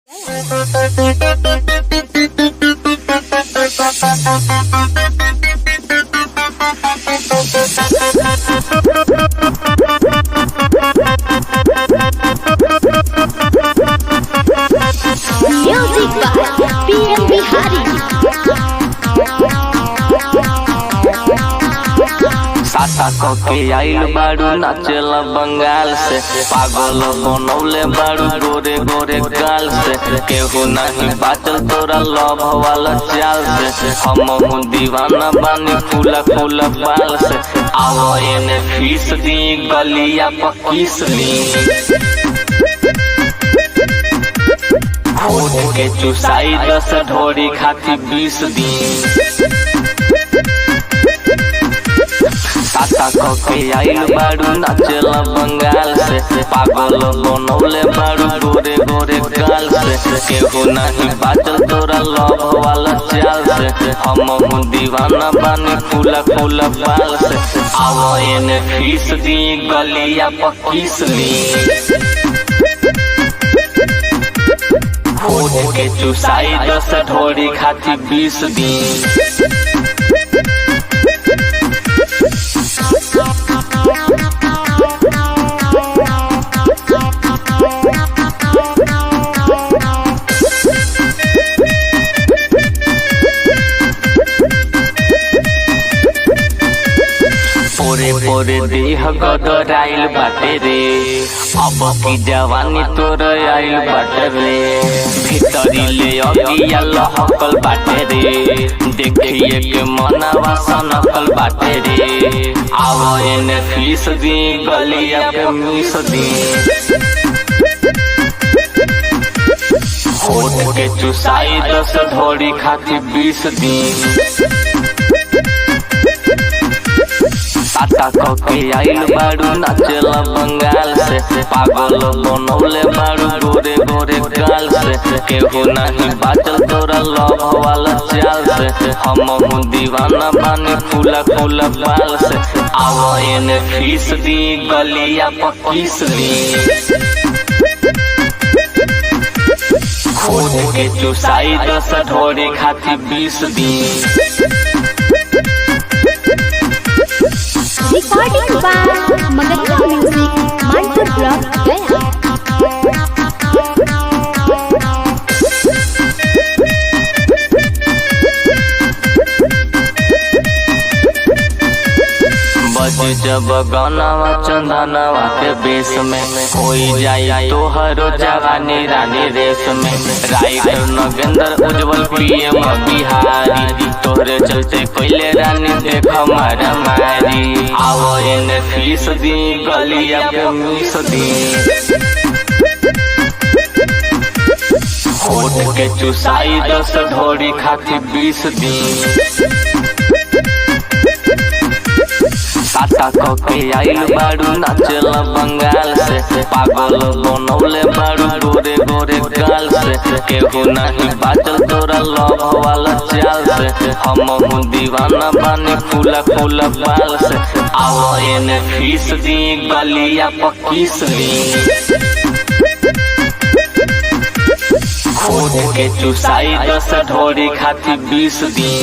Music by PM Bihari. सासा के आइल बाड़ू नाचेला बंगाल से, पागल बनौले बाड़ू गोरे गोरे गाल से। केहू नहीं बाचल तोरा लव वाला चाल से, हम दीवाना बानी फूला फूला बाल से। आओ एने फीस दी गलिया पकीस ली, खोद के चुसाई 10 ढोरी खाती 20 दी। सासा के आइल बाड़ू नाचेला बंगाल से, पागल बनौले बाड़ू गोरे गोरे गाल से। केहू नहीं बाचल तोरा लव वाला चाल से, हम दीवाना बानी फूला फूला बाल से। आओ एने फीस दी गलिया पकीस ली, खोद के चुसाई 10 ढोरी खाती 20 दी। पोरे पोरे देह गदराइल बाटे रे, अब की जवानी तोर आइल बाटे रे। भीतरी ले अगिया लहकल बाटे रे, देखिए के मनवा सनकल बाटे रे। आओ एने फीस दी गलिया पे मिस दी, खोद के चुसाई 10 ढोरी खाती 20 दी। सासा के आइल बाड़ू नाचेला बंगाल से, पागल बनौले बाड़ू गोरे गोरे गाल से। केहू नहीं बाचल तोरा लव वाला चाल से, हम दीवाना बानी फूला फूला बाल से। आओ एने फीस दी गलिया पकीस ली, खोद के चुसाई 10 ढोरी खाती 20 दी। Recording by Magadiya Music, Manpur Block, Gaya. बज जब गानावा चंदनवा के बेस में, कोई जाई तोहरो जवानी रानी रेस में। राइटर नगेंद्र उज्जवल PM बिहारी, तोहरे चलते कोइले रानी देख मारा मारी। आओ एने फीस दी गलिया पे मिस दी, खोद के चुसाई 10 ढोरी खाती 20 दी। सासा के आइल बाड़ू नाचेला बंगाल से, पागल बनौले बाड़ू गोरे गोरे गाल से। केहू नहीं बाचल तोरा लव वाला चाल से, हम दीवाना बानी फूला फूला बाल से। आओ एने फीस दी गलिया पकीस ली, खोद के चुसाई 10 ढोरी खाती 20 दी।